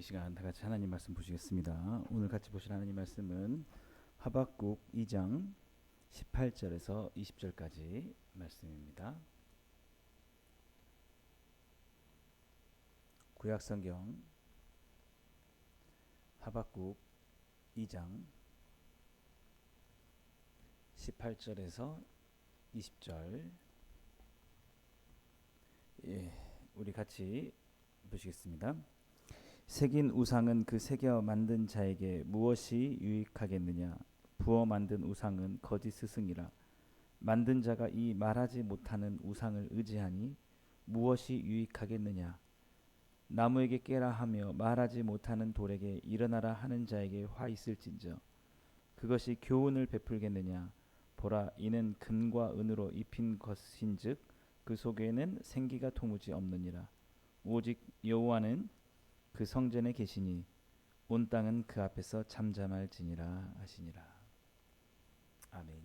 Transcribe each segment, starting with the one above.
시간 다 같이 하나님 말씀 보시겠습니다. 오늘 같이 보실 하나님 말씀은 하박국 2장 18절에서 20절까지 말씀입니다. 구약성경 하박국 2장 18절에서 20절. 우리 같이 보시겠습니다. 새긴 우상은 그 새겨 만든 자에게 무엇이 유익하겠느냐? 부어 만든 우상은 거짓 스승이라. 만든 자가 이 말하지 못하는 우상을 의지하니 무엇이 유익하겠느냐? 나무에게 깨라 하며 말하지 못하는 돌에게 일어나라 하는 자에게 화 있을진저 그것이 교훈을 베풀겠느냐? 보라, 이는 금과 은으로 입힌 것인즉 그 속에는 생기가 도무지 없느니라. 오직 여호와는 그 성전에 계시니 온 땅은 그 앞에서 잠잠할지니라 하시니라. 아멘.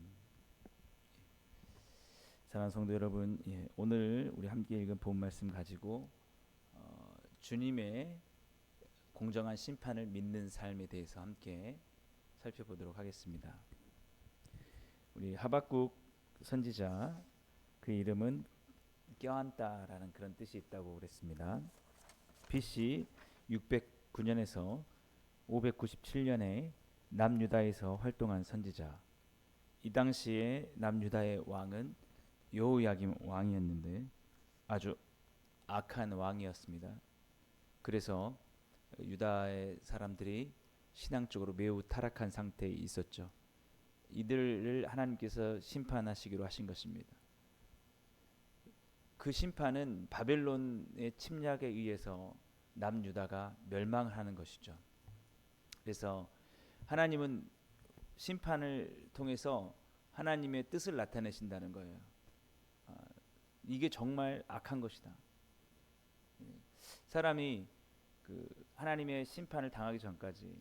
사랑하는 성도 여러분, 오늘 우리 함께 읽은 본 말씀 가지고 주님의 공정한 심판을 믿는 삶에 대해서 함께 살펴보도록 하겠습니다. 우리 하박국 선지자, 그 이름은 껴안다라는 그런 뜻이 있다고 그랬습니다. BC 609년에서 597년에 남유다에서 활동한 선지자. 이 당시에 남유다의 왕은 여호야김 왕이었는데 아주 악한 왕이었습니다. 그래서 유다의 사람들이 신앙적으로 매우 타락한 상태에 있었죠. 이들을 하나님께서 심판하시기로 하신 것입니다. 그 심판은 바벨론의 침략에 의해서 남유다가 멸망하는 것이죠. 그래서 하나님은 심판을 통해서 하나님의 뜻을 나타내신다는 거예요. 이게 정말 악한 것이다. 사람이 그 하나님의 심판을 당하기 전까지,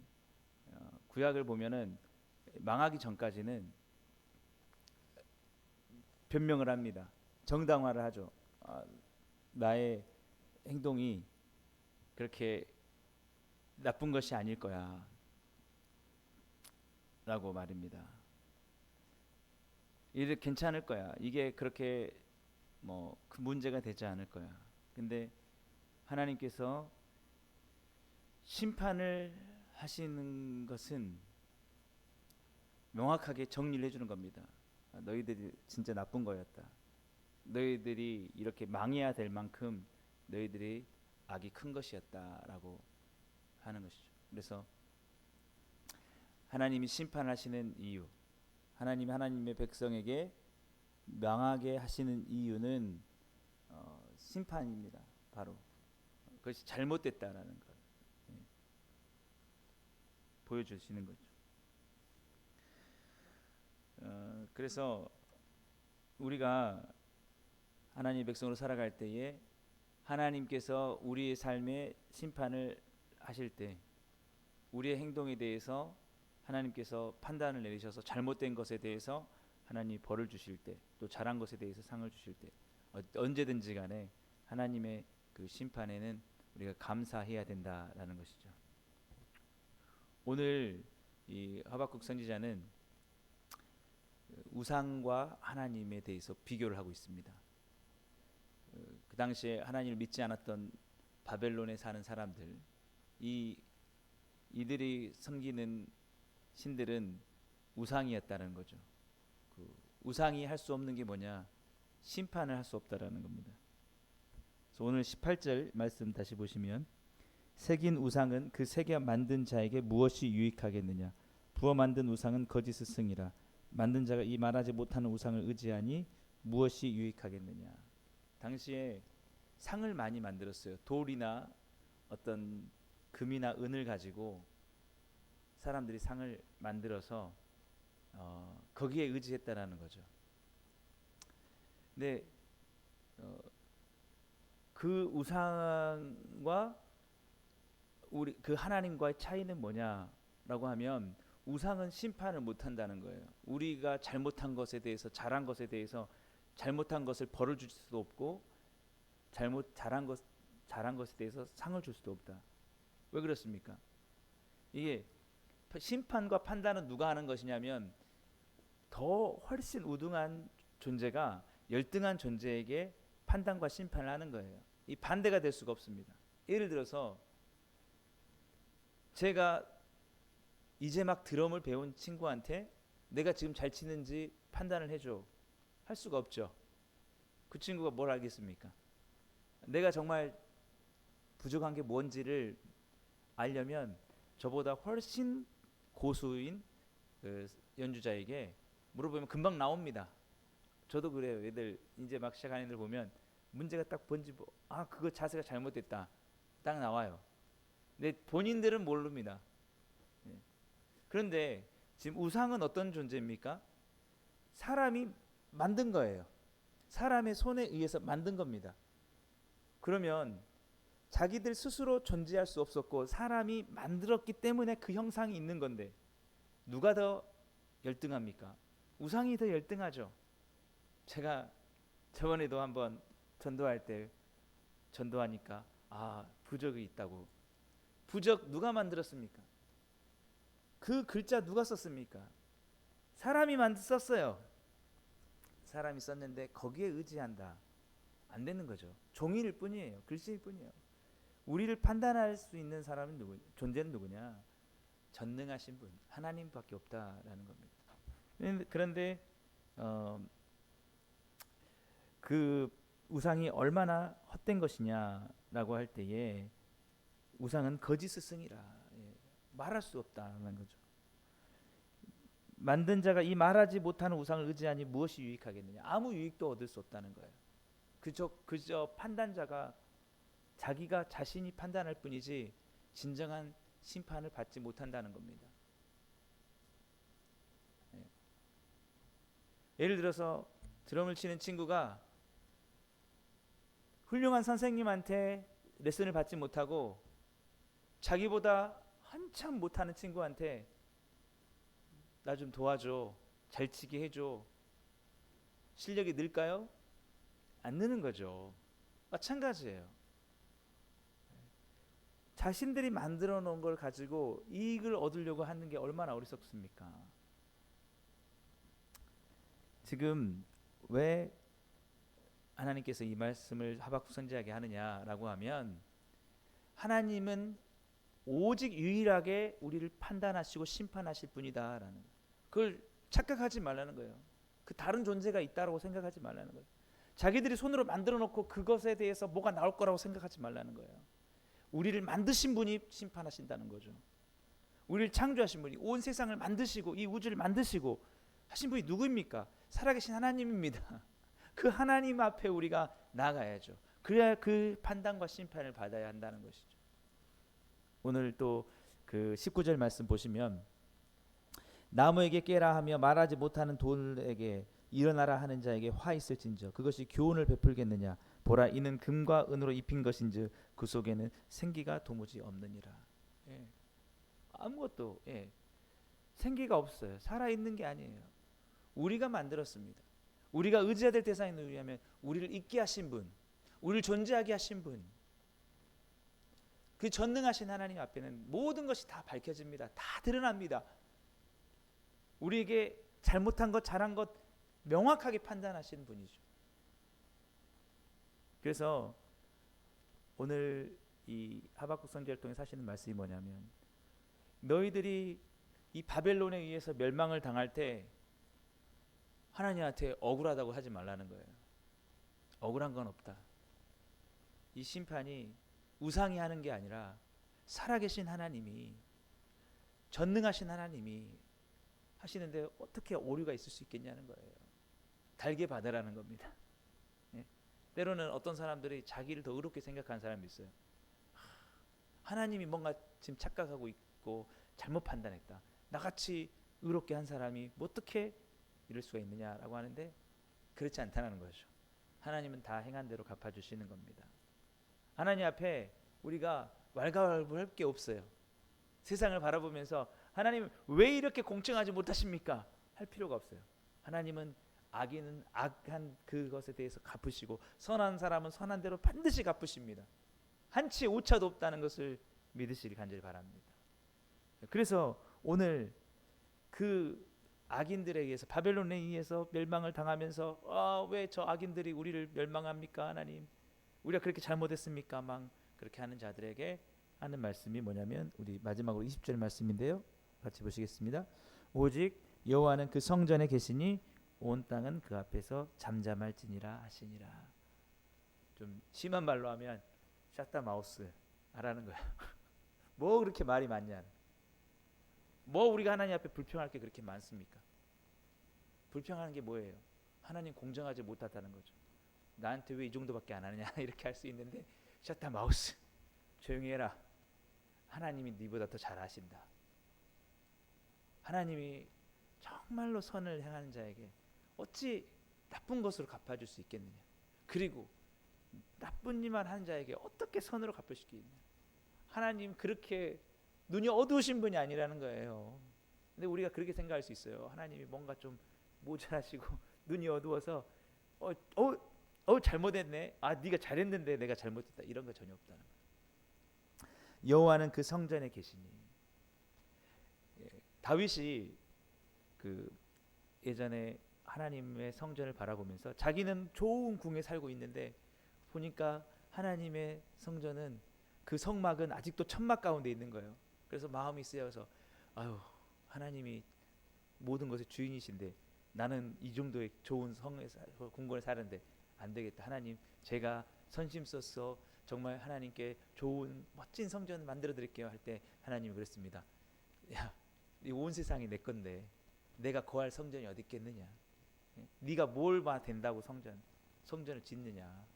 구약을 보면은 망하기 전까지는 변명을 합니다. 정당화를 하죠. 나의 행동이 그렇게 나쁜 것이 아닐 거야 라고 말입니다. 이래 괜찮을 거야. 이게 그렇게 그 문제가 되지 않을 거야. 근데 하나님께서 심판을 하시는 것은 명확하게 정리를 해주는 겁니다. 너희들이 진짜 나쁜 거였다. 너희들이 이렇게 망해야 될 만큼 너희들이 악이 큰 것이었다라고 하는 것이죠. 그래서 하나님이 심판하시는 이유, 하나님이 하나님의 백성에게 망하게 하시는 이유는 심판입니다. 바로 그것이 잘못됐다라는 걸 보여주시는 거죠. 그래서 우리가 하나님의 백성으로 살아갈 때에 하나님께서 우리의 삶에 심판을 하실 때 우리의 행동에 대해서 하나님께서 판단을 내리셔서 잘못된 것에 대해서 하나님이 벌을 주실 때, 또 잘한 것에 대해서 상을 주실 때, 언제든지 간에 하나님의 그 심판에는 우리가 감사해야 된다라는 것이죠. 오늘 이 하박국 선지자는 우상과 하나님에 대해서 비교를 하고 있습니다. 그 당시에 하나님을 믿지 않았던 바벨론에 사는 사람들, 이들이 섬기는 신들은 우상이었다는 거죠. 그 우상이 할 수 없는 게 뭐냐? 심판을 할 수 없다라는 겁니다. 그래서 오늘 18절 말씀 다시 보시면, 새긴 우상은 그 새겨 만든 자에게 무엇이 유익하겠느냐? 부어 만든 우상은 거짓 스승이라. 만든 자가 이 말하지 못하는 우상을 의지하니 무엇이 유익하겠느냐? 당시에 상을 많이 만들었어요. 돌이나 어떤 금이나 은을 가지고 사람들이 상을 만들어서 거기에 의지했다라는 거죠. 근데 그 우상과 우리 그 하나님과의 차이는 뭐냐라고 하면, 우상은 심판을 못한다는 거예요. 우리가 잘못한 것에 대해서, 잘한 것에 대해서 잘못한 것을 벌을 줄 수도 없고, 잘한 것에 대해서 상을 줄 수도 없다. 왜 그렇습니까? 이게 심판과 판단은 누가 하는 것이냐면 더 훨씬 우등한 존재가 열등한 존재에게 판단과 심판을 하는 거예요. 이 반대가 될 수가 없습니다. 예를 들어서 제가 이제 막 드럼을 배운 친구한테 내가 지금 잘 치는지 판단을 해줘. 할 수가 없죠. 그 친구가 뭘 알겠습니까? 내가 정말 부족한 게 뭔지를 알려면 저보다 훨씬 고수인 그 연주자에게 물어보면 금방 나옵니다. 저도 그래요. 애들 이제 막 시작하는 애들 보면 문제가 딱 뭔지 그거 자세가 잘못됐다. 딱 나와요. 근데 본인들은 모릅니다. 그런데 지금 우상은 어떤 존재입니까? 사람이 만든 거예요. 사람의 손에 의해서 만든 겁니다. 그러면 자기들 스스로 존재할 수 없었고 사람이 만들었기 때문에 그 형상이 있는 건데 누가 더 열등합니까? 우상이 더 열등하죠. 제가 저번에도 한번 전도할 때 전도하니까 부적이 있다고. 부적 누가 만들었습니까? 그 글자 누가 썼습니까? 사람이 썼어요. 사람이 썼는데 거기에 의지한다. 안 되는 거죠. 종이일 뿐이에요. 글씨일 뿐이에요. 우리를 판단할 수 있는 사람은 존재는 누구냐? 전능하신 분, 하나님밖에 없다라는 겁니다. 그런데 그 우상이 얼마나 헛된 것이냐라고 할 때에 우상은 거짓 스승이라 말할 수 없다는 거죠. 만든 자가 이 말하지 못하는 우상을 의지하니 무엇이 유익하겠느냐? 아무 유익도 얻을 수 없다는 거예요. 그저 판단자가 자기가 자신이 판단할 뿐이지 진정한 심판을 받지 못한다는 겁니다. 예를 들어서 드럼을 치는 친구가 훌륭한 선생님한테 레슨을 받지 못하고 자기보다 한참 못하는 친구한테 나 좀 도와줘, 잘 치게 해줘. 실력이 늘까요? 안 느는 거죠. 마찬가지예요. 자신들이 만들어 놓은 걸 가지고 이익을 얻으려고 하는 게 얼마나 어리석습니까? 지금 왜 하나님께서 이 말씀을 하박국 선지자에게 하느냐라고 하면 하나님은 오직 유일하게 우리를 판단하시고 심판하실 분이다라는 거예요. 그걸 착각하지 말라는 거예요. 그 다른 존재가 있다라고 생각하지 말라는 거예요. 자기들이 손으로 만들어 놓고 그것에 대해서 뭐가 나올 거라고 생각하지 말라는 거예요. 우리를 만드신 분이 심판하신다는 거죠. 우리를 창조하신 분이 온 세상을 만드시고 이 우주를 만드시고 하신 분이 누구입니까? 살아계신 하나님입니다. 그 하나님 앞에 우리가 나가야죠. 그래야 그 판단과 심판을 받아야 한다는 것이죠. 오늘 또 그 19절 말씀 보시면 나무에게 깨라 하며 말하지 못하는 돌에게 일어나라 하는 자에게 화 있을진저 그것이 교훈을 베풀겠느냐 보라 이는 금과 은으로 입힌 것인즉 그 속에는 생기가 도무지 없느니라. 아무것도 생기가 없어요. 살아있는 게 아니에요. 우리가 만들었습니다. 우리가 의지해야 될 대상이 누구냐면 우리를 있게 하신 분, 우리를 존재하게 하신 분, 그 전능하신 하나님 앞에는 모든 것이 다 밝혀집니다. 다 드러납니다. 우리에게 잘못한 것, 잘한 것 명확하게 판단하시는 분이죠. 그래서 오늘 이 하박국 선지자를 통해 하시는 말씀이 뭐냐면 너희들이 이 바벨론에 의해서 멸망을 당할 때 하나님한테 억울하다고 하지 말라는 거예요. 억울한 건 없다. 이 심판이 우상이 하는 게 아니라 살아계신 하나님이 전능하신 하나님이 하시는데 어떻게 오류가 있을 수 있겠냐는 거예요. 달게 받으라는 겁니다. 때로는 어떤 사람들이 자기를 더 의롭게 생각하는 사람이 있어요. 하나님이 뭔가 지금 착각하고 있고 잘못 판단했다. 나같이 의롭게 한 사람이 뭐 어떻게 이럴 수가 있느냐라고 하는데 그렇지 않다는 거죠. 하나님은 다 행한 대로 갚아주시는 겁니다. 하나님 앞에 우리가 왈가왈부할 게 없어요. 세상을 바라보면서 하나님 왜 이렇게 공정하지 못하십니까? 할 필요가 없어요. 하나님은 악인은 악한 그것에 대해서 갚으시고 선한 사람은 선한 대로 반드시 갚으십니다. 한치 오차도 없다는 것을 믿으시길 간절히 바랍니다. 그래서 오늘 그 악인들에 의해서 바벨론에 의해서 멸망을 당하면서 왜 저 악인들이 우리를 멸망합니까 하나님, 우리가 그렇게 잘못했습니까 막 그렇게 하는 자들에게 하는 말씀이 뭐냐면 우리 마지막으로 20절 말씀인데요, 같이 보시겠습니다. 오직 여호와는 그 성전에 계시니 온 땅은 그 앞에서 잠잠할지니라 하시니라. 좀 심한 말로 하면 샷다 마우스 하라는 거야. 뭐 그렇게 말이 많냐, 뭐 우리가 하나님 앞에 불평할 게 그렇게 많습니까? 불평하는 게 뭐예요? 하나님 공정하지 못하다는 거죠. 나한테 왜 이 정도밖에 안 하느냐 이렇게 할 수 있는데, 샷다 마우스, 조용히 해라. 하나님이 네보다 더 잘하신다. 하나님이 정말로 선을 행하는 자에게 어찌 나쁜 것으로 갚아줄 수 있겠느냐, 그리고 나쁜 일만 하는 자에게 어떻게 선으로 갚을 수 있겠느냐. 하나님 그렇게 눈이 어두우신 분이 아니라는 거예요. 근데 우리가 그렇게 생각할 수 있어요. 하나님이 뭔가 좀 모자라시고 눈이 어두워서 잘못했네, 네가 잘했는데 내가 잘못했다, 이런 거 전혀 없다는 거예요. 여호와는 그 성전에 계시니. 다윗이 그 예전에 하나님의 성전을 바라보면서 자기는 좋은 궁에 살고 있는데 보니까 하나님의 성전은 그 성막은 아직도 천막 가운데 있는 거예요. 그래서 마음이 쓰여서 하나님이 모든 것의 주인이신데 나는 이 정도의 좋은 성에서 궁궐에 사는데 안 되겠다. 하나님, 제가 선심 써서 정말 하나님께 좋은 멋진 성전 만들어 드릴게요 할 때 하나님이 그랬습니다. 야, 이 온 세상이 내 건데 내가 거할 성전이 어디 있겠느냐. 네가 뭘 봐 된다고 성전을 짓느냐.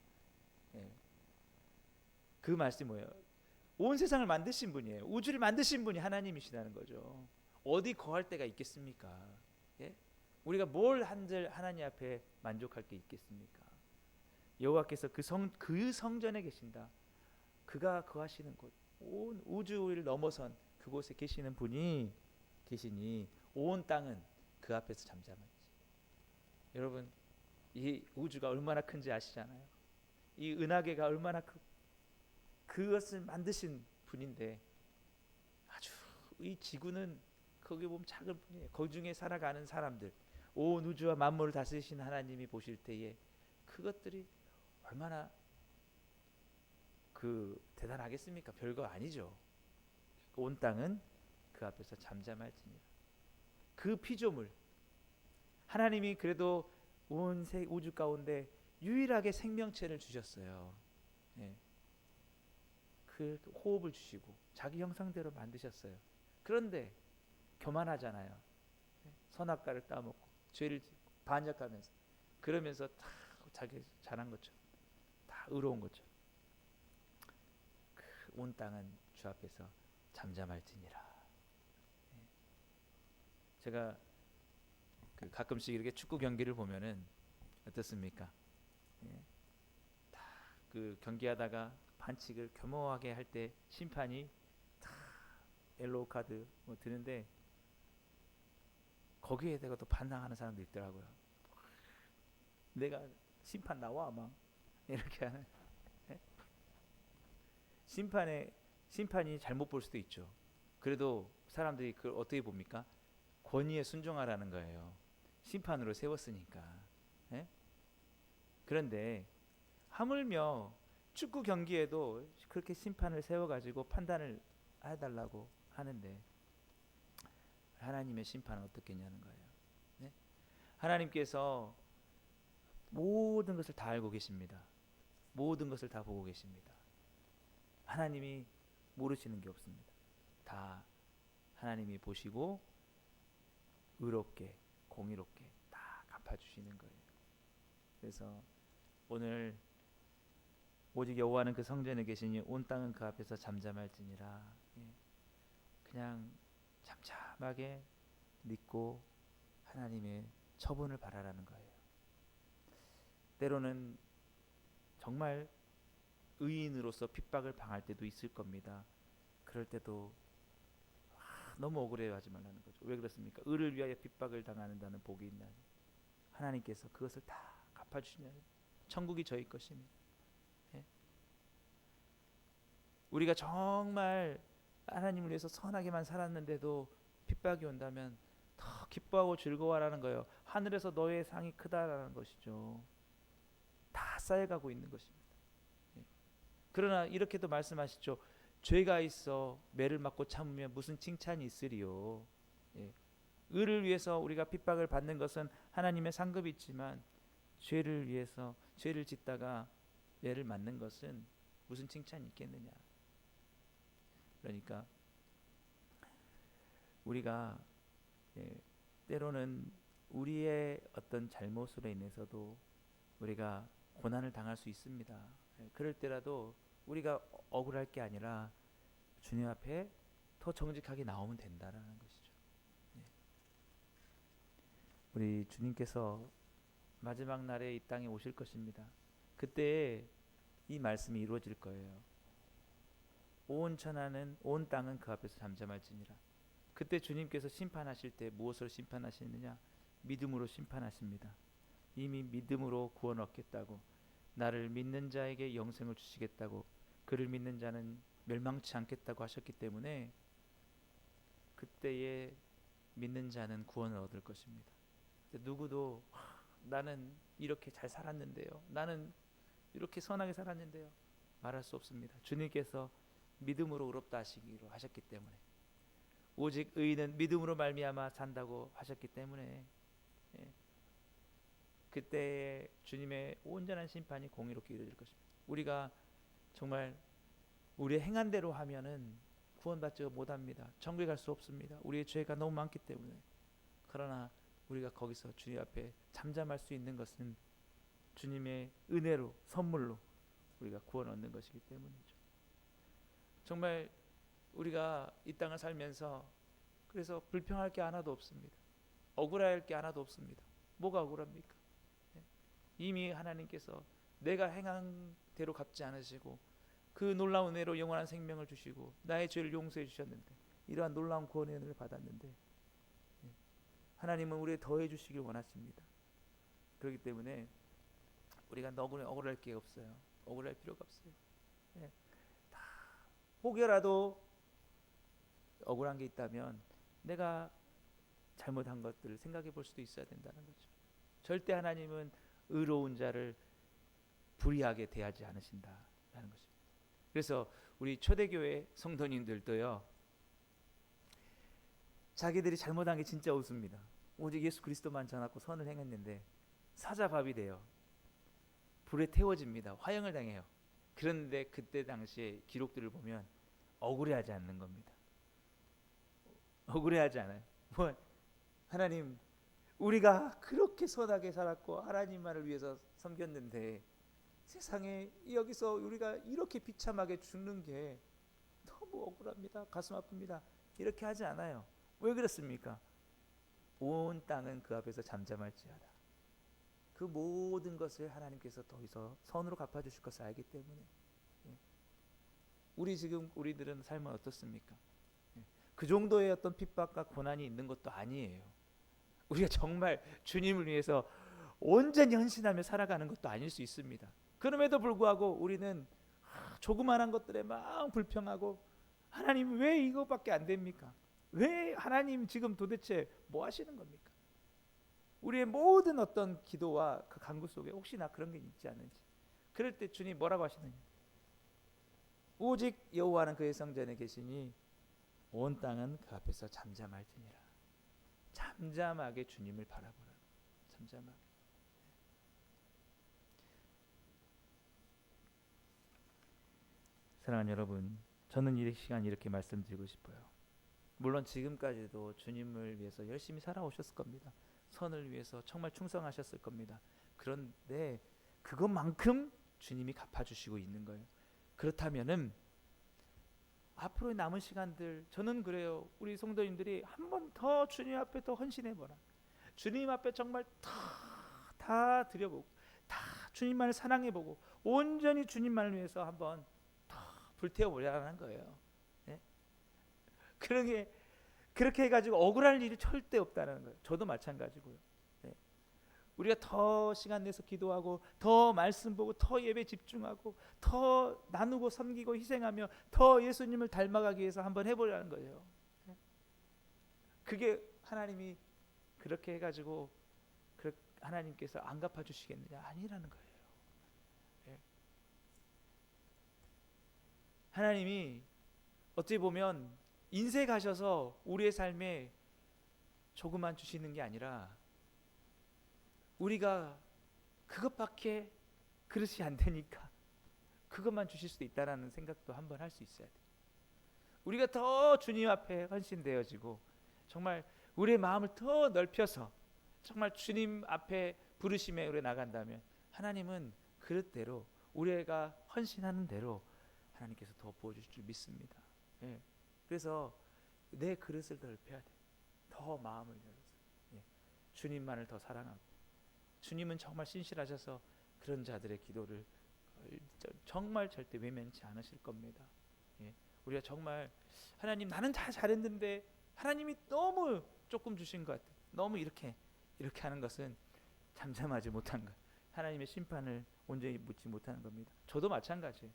그 말씀이 뭐예요? 온 세상을 만드신 분이에요. 우주를 만드신 분이 하나님이시라는 거죠. 어디 거할 데가 있겠습니까? 우리가 뭘 한들 하나님 앞에 만족할 게 있겠습니까? 여호와께서 그 성전에 계신다. 그가 거하시는 곳, 온 우주를 넘어선 그곳에 계시는 분이 계시니 온 땅은 그 앞에서 잠잠하지. 여러분, 이 우주가 얼마나 큰지 아시잖아요. 이 은하계가 얼마나 그것을 만드신 분인데, 아주 이 지구는 거기 보면 작은 뿐이에요. 그 중에 살아가는 사람들, 온 우주와 만물을 다스리신 하나님이 보실 때에 그것들이 얼마나 대단하겠습니까? 별거 아니죠. 온 땅은 그 앞에서 잠잠할지니라. 그 피조물, 하나님이 그래도 온 우주 가운데 유일하게 생명체를 주셨어요. 그 호흡을 주시고 자기 형상대로 만드셨어요. 그런데 교만하잖아요. 선악과를 따먹고 죄를 짓고 반역하면서, 그러면서 다 자기 잘한 것처럼, 다 의로운 것처럼 온 땅은 주 앞에서 잠잠할지니라. 제가 가끔씩 이렇게 축구 경기를 보면은 어떻습니까? 다 그 경기하다가 반칙을 교묘하게 할 때 심판이 다 옐로우 카드 드는데 거기에 대가 또 반항하는 사람도 있더라고요. 내가 심판 나와 막 이렇게 하는. 심판이 잘못 볼 수도 있죠. 그래도 사람들이 그걸 어떻게 봅니까? 권위에 순종하라는 거예요. 심판으로 세웠으니까. 그런데 하물며 축구 경기에도 그렇게 심판을 세워가지고 판단을 해달라고 하는데 하나님의 심판은 어떻겠냐는 거예요. 하나님께서 모든 것을 다 알고 계십니다. 모든 것을 다 보고 계십니다. 하나님이 모르시는 게 없습니다. 다 하나님이 보시고 의롭게 공의롭게 다 갚아주시는 거예요. 그래서 오늘 오직 여호와는 그 성전에 계시니 온 땅은 그 앞에서 잠잠할지니라. 그냥 잠잠하게 믿고 하나님의 처분을 바라라는 거예요. 때로는 정말 의인으로서 핍박을 당할 때도 있을 겁니다. 그럴 때도 너무 억울해하지 말라는 거죠. 왜 그렇습니까? 의를 위하여 핍박을 당하는다는 복이 있나니 하나님께서 그것을 다 갚아주시면 천국이 저희 것입니다. 우리가 정말 하나님을 위해서 선하게만 살았는데도 핍박이 온다면 더 기뻐하고 즐거워하라는 거예요. 하늘에서 너의 상이 크다라는 것이죠. 다 쌓여가고 있는 것입니다. 예. 그러나 이렇게도 말씀하시죠. 죄가 있어 매를 맞고 참으면 무슨 칭찬이 있으리요. 예. 의를 위해서 우리가 핍박을 받는 것은 하나님의 상급이 있지만 죄를 위해서 죄를 짓다가 매를 맞는 것은 무슨 칭찬이 있겠느냐. 그러니까 우리가 때로는 우리의 어떤 잘못으로 인해서도 우리가 고난을 당할 수 있습니다. 그럴 때라도 우리가 억울할 게 아니라 주님 앞에 더 정직하게 나오면 된다라는 것이죠. 우리 주님께서 마지막 날에 이 땅에 오실 것입니다. 그때 이 말씀이 이루어질 거예요. 온 천하는 온 땅은 그 앞에서 잠잠할지니라. 그때 주님께서 심판하실 때 무엇으로 심판하시느냐? 믿음으로 심판하십니다. 이미 믿음으로 구원 얻겠다고, 나를 믿는 자에게 영생을 주시겠다고, 그를 믿는 자는 멸망치 않겠다고 하셨기 때문에 그때에 믿는 자는 구원을 얻을 것입니다. 누구도 나는 이렇게 잘 살았는데요, 나는 이렇게 선하게 살았는데요 말할 수 없습니다. 주님께서 믿음으로 의롭다 하시기로 하셨기 때문에, 오직 의인은 믿음으로 말미암아 산다고 하셨기 때문에 그때의 주님의 온전한 심판이 공의롭게 이루어질 것입니다. 우리가 정말 우리의 행한 대로 하면은 구원받지 못합니다. 천국에 갈 수 없습니다. 우리의 죄가 너무 많기 때문에. 그러나 우리가 거기서 주님 앞에 잠잠할 수 있는 것은 주님의 은혜로, 선물로 우리가 구원 얻는 것이기 때문이죠. 정말 우리가 이 땅을 살면서 그래서 불평할 게 하나도 없습니다. 억울할 게 하나도 없습니다. 뭐가 억울합니까? 이미 하나님께서 내가 행한 대로 갚지 않으시고 그 놀라운 은혜로 영원한 생명을 주시고 나의 죄를 용서해 주셨는데, 이러한 놀라운 구원의 은혜를 받았는데 하나님은 우리에 더해 주시길 원하십니다. 그렇기 때문에 우리가 너구나 억울할 게 없어요. 억울할 필요가 없어요. 다 혹여라도 억울한 게 있다면 내가 잘못한 것들을 생각해 볼 수도 있어야 된다는 거죠. 절대 하나님은 의로운 자를 불의하게 대하지 않으신다라는 것입니다. 그래서 우리 초대교회 성도님들도요, 자기들이 잘못한 게 진짜 없습니다. 오직 예수 그리스도만 전하고 선을 행했는데 사자밥이 돼요. 불에 태워집니다. 화형을 당해요. 그런데 그때 당시에 기록들을 보면 억울해하지 않는 겁니다. 억울해하지 않아요. 뭐 하나님, 우리가 그렇게 선하게 살았고 하나님만을 위해서 섬겼는데 세상에 여기서 우리가 이렇게 비참하게 죽는 게 너무 억울합니다. 가슴 아픕니다. 이렇게 하지 않아요. 왜 그렇습니까? 온 땅은 그 앞에서 잠잠할지어다. 그 모든 것을 하나님께서 더해서 선으로 갚아주실 것을 알기 때문에. 우리들은 삶은 어떻습니까? 그 정도의 어떤 핍박과 고난이 있는 것도 아니에요. 우리가 정말 주님을 위해서 온전히 헌신하며 살아가는 것도 아닐 수 있습니다. 그럼에도 불구하고 우리는 조그마한 것들에 막 불평하고, 하나님 왜 이것밖에 안 됩니까? 왜 하나님 지금 도대체 뭐 하시는 겁니까? 우리의 모든 어떤 기도와 그 간구 속에 혹시나 그런 게 있지 않은지. 그럴 때 주님 뭐라고 하시느냐? 오직 여호와는 그의 성전에 계시니 온 땅은 그 앞에서 잠잠할지니라. 잠잠하게 주님을 바라보라. 잠잠하게. 사랑하는 여러분, 저는 이 시간 이렇게 말씀드리고 싶어요. 물론 지금까지도 주님을 위해서 열심히 살아오셨을 겁니다. 선을 위해서 정말 충성하셨을 겁니다. 그런데 그것만큼 주님이 갚아주시고 있는 거예요. 그렇다면은 앞으로 남은 시간들, 저는 그래요. 우리 성도님들이 한 번 더 주님 앞에 더 헌신해보라. 주님 앞에 정말 다 드려보고, 다 주님만을 사랑해보고, 온전히 주님만을 위해서 한번 더 불태워보려는 거예요. 네? 그렇게 해가지고 억울할 일이 절대 없다는 거예요. 저도 마찬가지고요. 네. 우리가 더 시간 내서 기도하고 더 말씀 보고 더 예배 집중하고 더 나누고 섬기고 희생하며 더 예수님을 닮아가기 위해서 한번 해보려는 거예요. 그게 하나님이 그렇게 해가지고 하나님께서 안 갚아주시겠느냐? 아니라는 거예요. 예. 하나님이 어찌 보면 인쇄 가셔서 우리의 삶에 조금만 주시는 게 아니라 우리가 그것밖에 그릇이 안 되니까 그것만 주실 수도 있다라는 생각도 한번 할 수 있어야 돼요. 우리가 더 주님 앞에 헌신되어지고 정말 우리의 마음을 더 넓혀서 정말 주님 앞에 부르심에 우리 나간다면 하나님은 그릇대로 우리가 헌신하는 대로 하나님께서 더 부어주실 줄 믿습니다. 예. 그래서 내 그릇을 넓혀야 돼. 더 마음을 열어서 예. 주님만을 더 사랑하고 주님은 정말 신실하셔서 그런 자들의 기도를 정말 절대 외면치 않으실 겁니다. 예. 우리가 정말 하나님 나는 다 잘했는데 하나님이 너무 조금 주신 것 같아. 너무 이렇게 하는 것은 잠잠하지 못한 것. 하나님의 심판을 온전히 묻지 못하는 겁니다. 저도 마찬가지예요.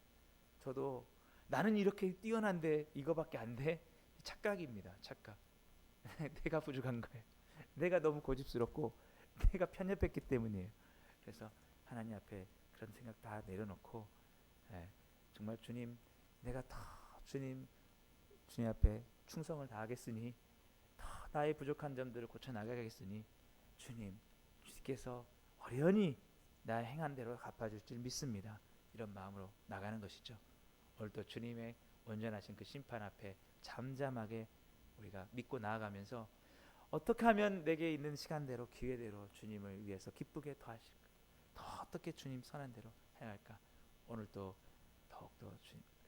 저도 나는 이렇게 뛰어난데 이거밖에 안 돼? 착각입니다. 착각. 내가 부족한 거예요. 내가 너무 고집스럽고 내가 편협했기 때문이에요. 그래서 하나님 앞에 그런 생각 다 내려놓고 정말 주님 내가 더 주님 앞에 충성을 다하겠으니 더 나의 부족한 점들을 고쳐 나가겠으니 주님께서 어련히 나 행한 대로 갚아줄 줄 믿습니다. 이런 마음으로 나가는 것이죠. 오늘도 주님의 온전하신 그 심판 앞에 잠잠하게 우리가 믿고 나아가면서 어떻게 하면 내게 있는 시간대로 기회대로 주님을 위해서 기쁘게 더 하실까? 더 어떻게 주님 선한 대로 행할까? 오늘도 더욱더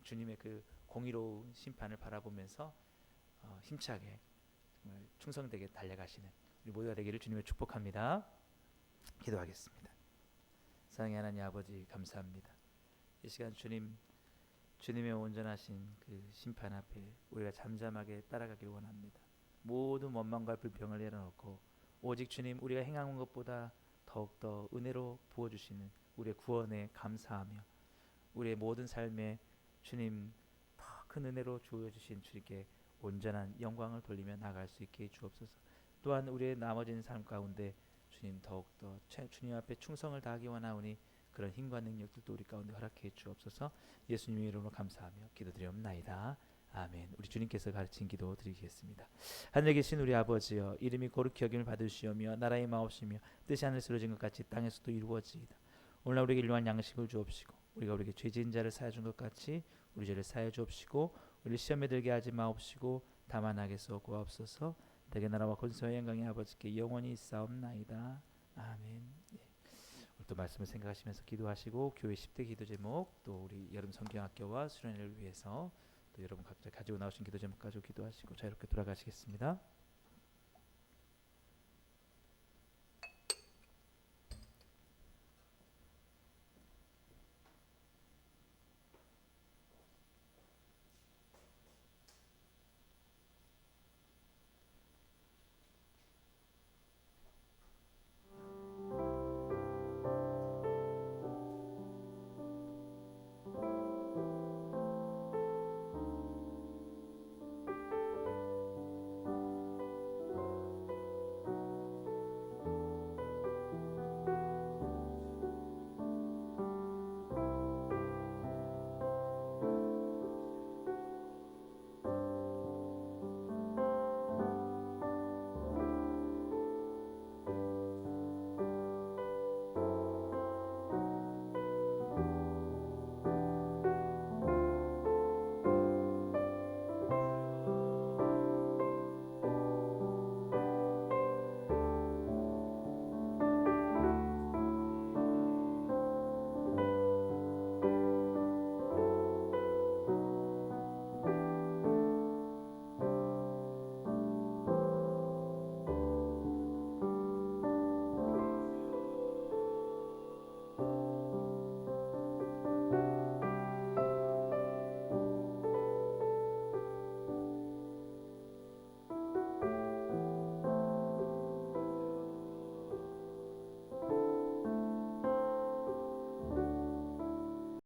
주님의 그 공의로운 심판을 바라보면서 힘차게 정말 충성되게 달려가시는 우리 모두가 되기를 주님을 축복합니다. 기도하겠습니다. 사랑의 하나님 아버지 감사합니다. 이 시간 주님의 온전하신 그 심판 앞에 우리가 잠잠하게 따라가길 원합니다. 모든 원망과 불평을 내려놓고 오직 주님 우리가 행한 것보다 더욱더 은혜로 부어주시는 우리의 구원에 감사하며 우리의 모든 삶에 주님 더 큰 은혜로 주어주신 주님께 온전한 영광을 돌리며 나갈 수 있게 주옵소서. 또한 우리의 나머지는 삶 가운데 주님 더욱더 주님 앞에 충성을 다하기 원하오니 그런 힘과 능력들도 우리 가운데 허락해 주옵소서. 예수님의 이름으로 감사하며 기도드리옵나이다. 아멘. 우리 주님께서 가르친 기도 드리겠습니다. 하늘에 계신 우리 아버지여, 이름이 거룩히 여김을 받으시오며 나라의 마옵시며 뜻이 하늘에서 이루어진 것 같이 땅에서도 이루어지이다. 오늘날 우리에게 일용할 양식을 주옵시고 우리가 우리에게 죄 지은 자를 사하여 준 것 같이 우리 죄를 사하여 주옵시고 우리 시험에 들게 하지 마옵시고 다만 악에서 구하옵소서. 대개 나라와 권세와 영광이 아버지께 영원히 있사옵나이다. 아멘. 또 말씀을 생각하시면서 기도하시고 교회 10대 기도 제목 또 우리 여름 성경학교와 수련회를 위해서 또 여러분 각자 가지고 나오신 기도 제목 가지고 기도하시고 자유롭게 돌아가시겠습니다.